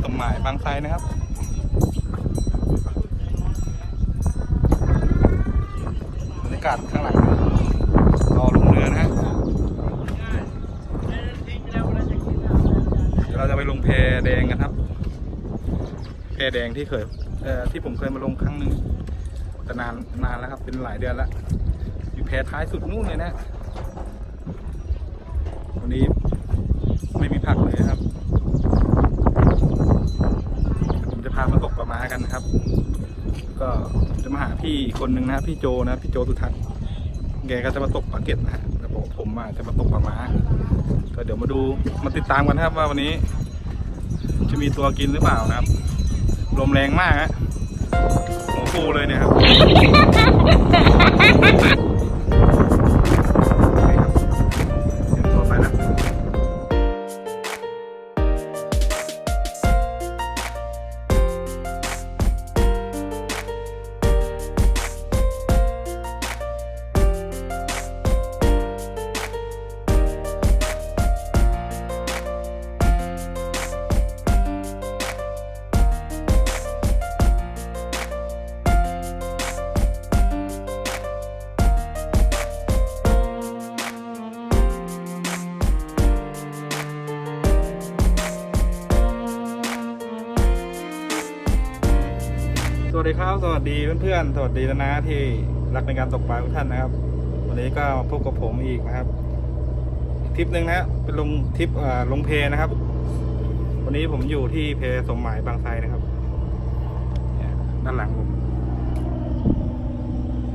สมหมายบางไทรนะครับบรรยากาศข้างหลังรอลงเรือนะฮะเดี๋ยวเราจะไปลงแพแดงกันครับแพแดงที่ที่ผมเคยมาลงครั้งหนึ่งแต่นานแล้วครับเป็นหลายเดือนแล้วอยู่แพท้ายสุดนู่นเลยนะวันนี้ไม่มีผักเลยครับผมจะพามาตกปลาม้ากันนะครับก็จะมาหาพี่คนหนึ่งนะพี่โจนะพี่โจสุทัศน์แกก็จะมาตกปลาเก็ดนะฮะแล้วผมจะมาตกปลาม้าก็เดี๋ยวมาติดตามกันนะครับว่าวันนี้จะมีตัวกินหรือเปล่านะครับลมแรงมากฮะหัวฟูเลยเนี่ยครับตัวไปนะสวัสดีครับสวัสดีเพื่อนๆสวัสดีนะที่รักในการตกปลาทุกท่านนะครับวันนี้ก็พบกับผมอีกนะครับทริปหนึ่งนะเป็นทริปลงเพนะครับวันนี้ผมอยู่ที่เพสมหมายบางไทรนะครับด้านหลังผม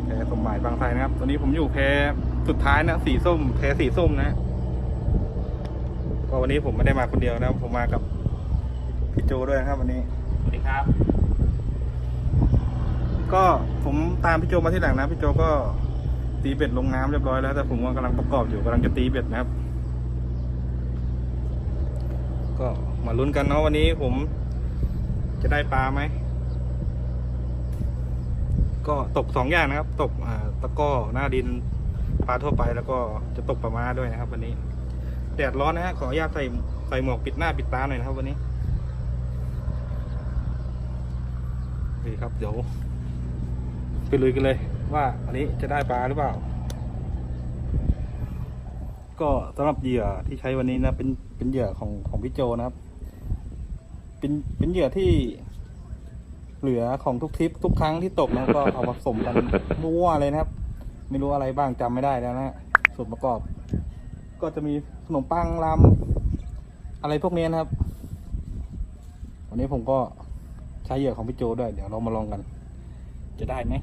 เพสมหมายบางไทรนะครับตอนนี้ผมอยู่เพสุดท้ายนะสีส้มเพสีส้มนะก็วันนี้ผมไม่ได้มาคนเดียวนะผมมากับพี่โจด้วยนะครับวันนี้สวัสดีครับก็ผมตามพี่โจมาที่หลังนะพี่โจก็ตีเบ็ดลงน้ำเรียบร้อยแล้วแต่ผมกำลังประกอบอยู่กำลังจะตีเบ็ดนะครับก็มาลุ้นกันเนาะวันนี้ผมจะได้ปลาไหมก็ตก2 อย่างนะครับตกตะก้อหน้าดินปลาทั่วไปแล้วก็จะตกปลาม้าด้วยนะครับวันนี้แดดร้อนนะฮะขออนุญาตใส่หมวกปิดหน้าปิดตาหน่อยนะครับวันนี้ดีครับเดี๋ยวไปลุยกันเลยว่าอันนี้จะได้ปลาหรือเปล่าก็สำหรับเหยื่อที่ใช้วันนี้นะเป็นเหยื่อของพี่โจนะครับเป็นเหยื่อที่เหลือของทุกทริปทุกครั้งที่ตกนะก็เอาผสมกันมั่วเลยนะครับไม่รู้อะไรบ้างจำไม่ได้แล้วนะส่วนประกอบก็จะมีขนมปังลำอะไรพวกนี้นะครับวันนี้ผมก็ใช้เหยื่อของพี่โจด้วยเดี๋ยวเรามาลองกันจะได้ไหม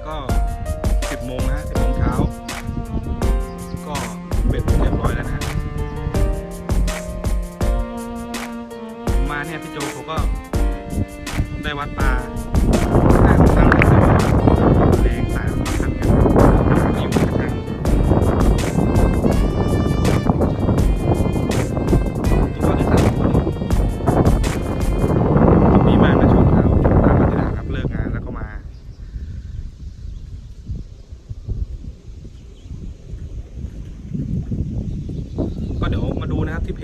ก็10 โมงนะ10 โมงเช้าก็เบ็ดเรียบร้อยแล้วนะมาเนี่ยพี่โจเขาก็ได้วัดปลาตั้งแรงสายมันทันกันอยู่กระชังตัวที่3ตัวนี้มากนะช่วงเช้าตามมาที่หลังครับเลิกงานแล้วก็มาก็เดี๋ยวมาดูนะครับที่เพ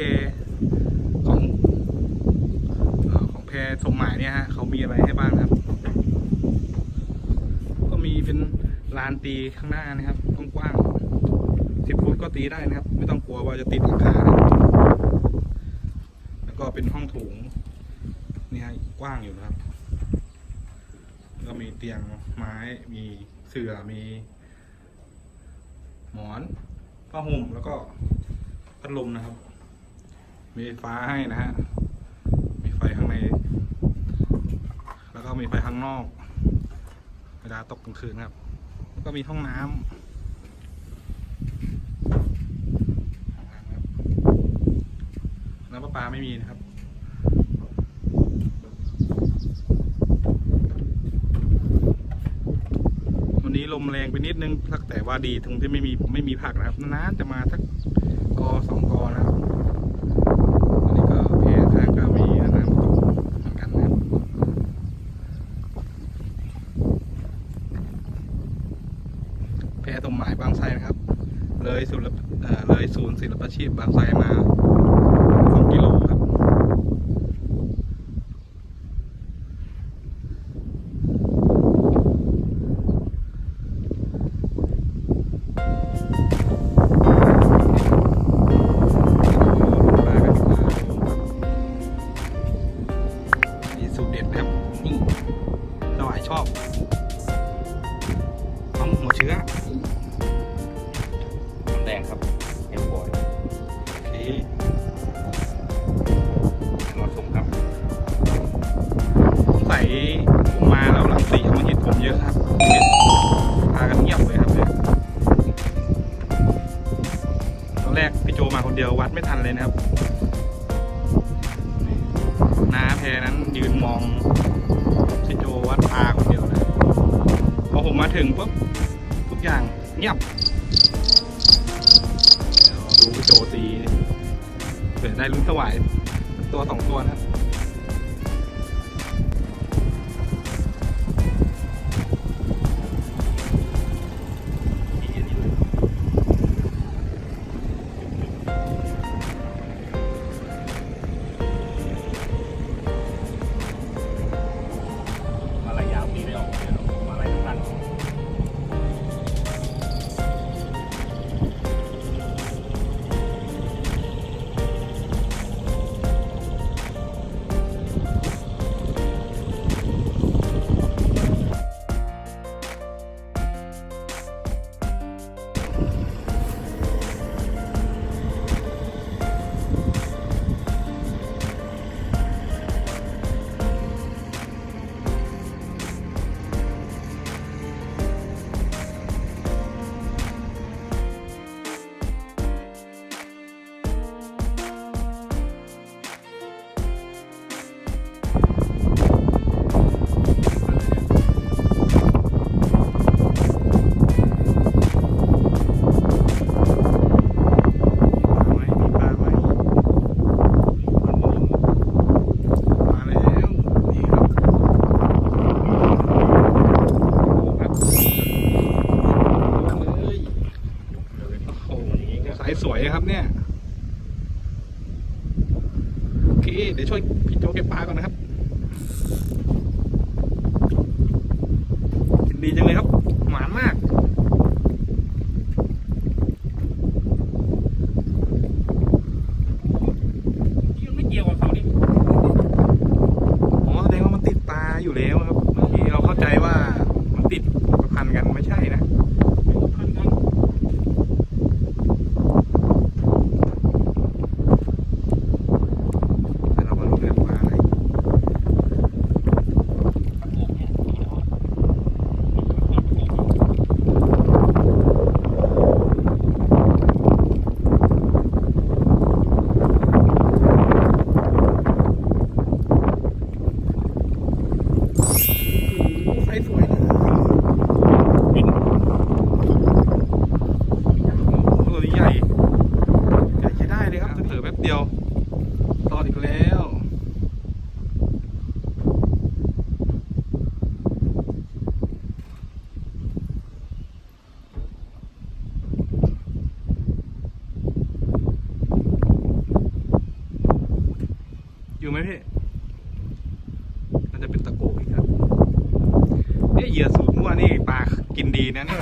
ของเพสมหมายเนี่ยฮะเขามีอะไรให้บ้างครับก็มีเป็นลานตีข้างหน้านะครับกว้าง10 ฟุตก็ตีได้นะครับไม่ต้องกลัวว่าจะติดหลังคาแล้วก็เป็นห้องโถงนี่ฮะกว้างอยู่นะครับก็มีเตียงไม้มีเสื่อมีหมอนผ้าห่มแล้วก็พัดลมนะครับมีไฟฟ้าให้นะฮะมีไฟข้างในแล้วก็ ก็มีไฟข้างนอกเวลาตกกลางคืนครับแล้วก็มีห้องน้ำน้ำประปาไม่มีนะครับวันนี้ลมแรงไปนิดนึงแต่ว่าดีตรงที่ไม่มีผักนะครับนานๆจะมาสักกอสองกอนะครับอันนี้ก็แพทางก็มีน้ำตกเหมือนกันนะครับแพตรงหมายบางไทรนะครับเลยศูนย์ศิลปาชีพบางไทรมา2 กิโลครับสูตรเด็ดนะครับนี่สวายชอบต้องหัวเชื้อน้ำแดงครับเอ็มบอยโอเครอชมครับสงสัยผมมาแล้วหลังสี่มาเห็นผมเยอะครับพากันเงียบเลยครับเนี่ยตอนแรกพี่โจมาคนเดียววัดไม่ทันเลยนะครับน้าแพนั้นยืนมองพี่โจวัดปลาคนเดียวเลยพอผมมาถึงปุ๊บทุกอย่างเงียบดูพี่โจตีเผื่อได้ลุ้นถวายตัว2 ตัวนะอะไรยาวตีไม่ออกเลยอะไรตั้งสวยครับเนี่ยโอเคเดี๋ยวช่วยพี่โจเก็บปลาก่อนนะครับดีจังเลยครับหวานมากยังไม่เกี่ยวกับเขาดิ อ๋อแสดงว่ามันติดปลาอยู่แล้วครับเมื่อกี้เราเข้าใจว่ามันติดพันกันไม่ใช่นะพันกันเดียวรอดอีกแล้วอยู่ไหมพี่น่าจะเป็นตะโกอีกครับเหยื่อสูตรมั่วนี่ปลากินดีนะเนี่ย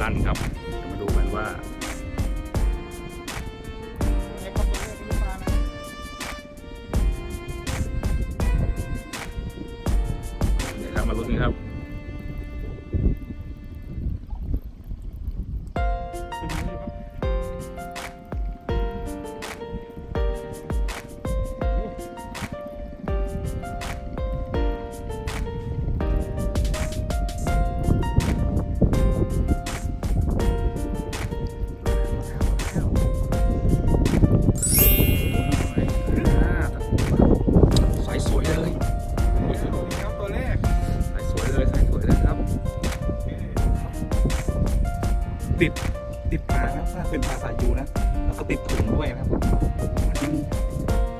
ลั่นครับเดี๋ยวมาดูกันว่าเดี๋ยวครับมาลุ้นกันครับสายสวยเลย ครับตัวแรก สายสวยเลยสายสวยเลยครับ ติดปลาครับถ้าเป็นปลาสายยูนะแล้วก็ติดถุงด้วยนะครับ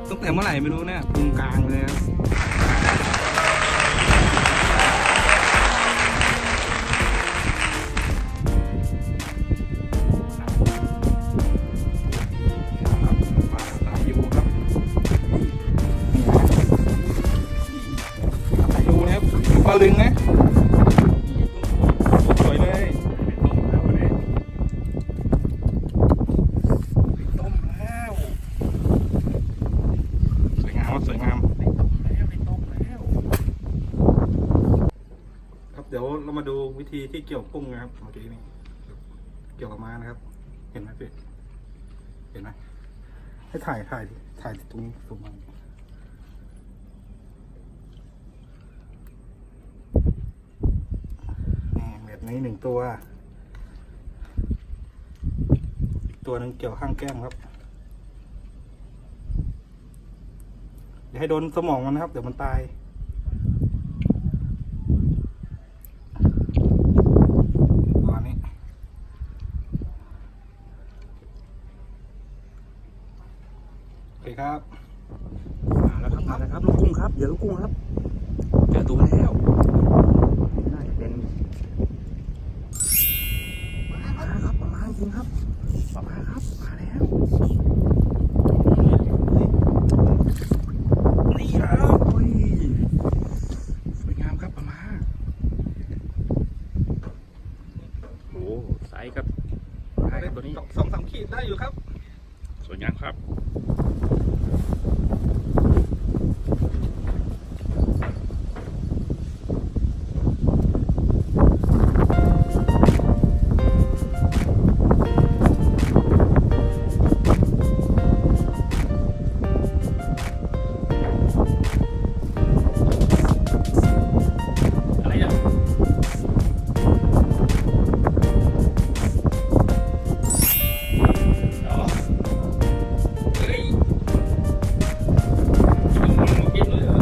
ตั้งแต่เมื่อไหร่ไม่รู้เนี่ยพุงกลางเลยครับปลาสายยูครับปลาสายยูนะครับปลาลึงนะสวยเลยต้มแล้วสวยงามครับสวยงามครับเดี๋ยวเรามาดูวิธีที่เกี่ยวกุ้งนะครับเมื่อกี้นี่เกี่ยวกับม้านะครับ เห็นไหมพี่เห็นไหมให้ถ่ายตรงนี้ตรงนี้แบบนี้1 ตัวอีกตัวหนึ่งเกี่ยวข้างแก้มครับอย่าให้โดนสมองมันนะครับเดี๋ยวมันตายประมาณนี้โอเคครับ มาแล้วครับลูกกุ้งครับเดี๋ยวลูกกุ้งครับเจอตัวแล้วน่าจะเป็นปลาครับปลาจริงครับปลาครับมาแล้วนี่ครับโอ้ยสวยงามครับปลาโอ้ไซส์ครับได้ครับตัวนี้ 2-3 ขีดได้อยู่ครับ สวยงามครับอะไรอ่ะอ๋อเฮ้ยกินเลยเหรอ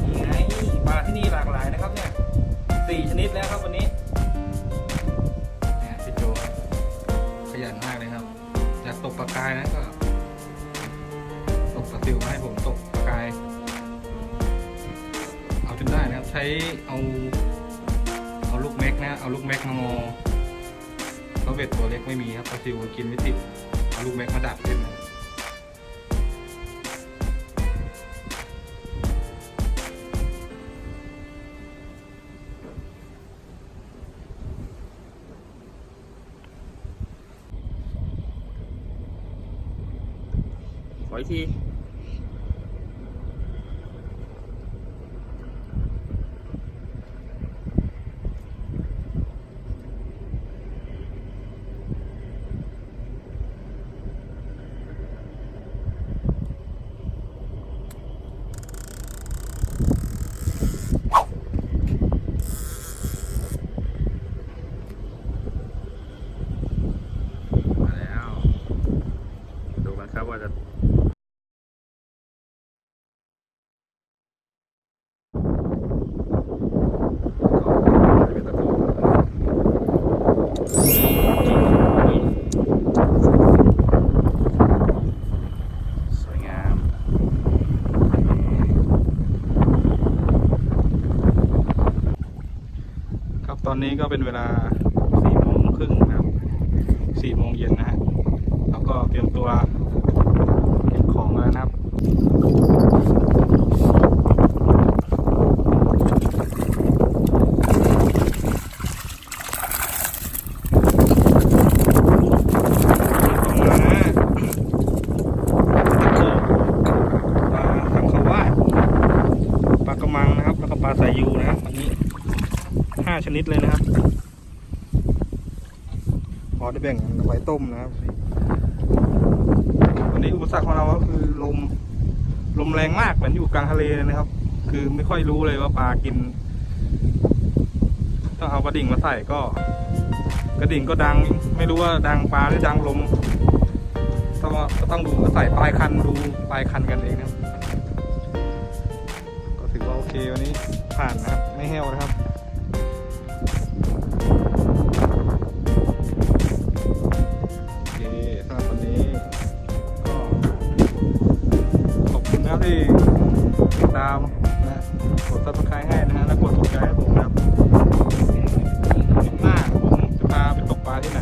นี่ไงปลาที่นี่หลากหลายนะครับเนี่ย4 ชนิดแล้วครับวันนี้เนี่ยพี่โจขยันมากเลยครับอยากตกปลากายนะก็ตกปลาซิวมาให้ผมตกปลากายเอาจนได้นะครับใช้เอาลูกแม็กนะเอาลูกแม็กมางอเพราะเบ็ดตัวเล็กไม่มีครับปลาซิวกินไม่ติดเอาลูกแม็กมาดักเล่นนะขออีกทีมาแล้วดูกันครับว่าจะสวยงาม ครับตอนนี้ก็เป็นเวลา4:30นะครับ4 โมงเย็นนะฮะแล้วก็เตรียมตัวเก็บของแล้วนะครับ 5 ชนิดเลยนะครับพอได้แบ่งเอาไว้ต้มนะครับวันนี้อุปสรรคของเราก็คือลมแรงมากเหมือนอยู่กลางทะเลเลยนะครับ คือไม่ค่อยรู้เลยว่าปลากินต้องเอากระดิ่งมาใส่ก็กระดิ่งก็ดังไม่รู้ว่าดังปลาหรือดังลมต้องดูใส่ปลายคันดูปลายคันกันเองนะครับก็ถือว่าโอเควันนี้ผ่านนะครับไม่แห้วนะครับโอเคสำหรับวันนี้ก็ขอบคุณนะครับที่ติดตามนะกด Subscribe ให้นะฮะและกดถูกใจให้ผมนะครับคลิปหน้าผมจะพาไปตกปลาที่ไหน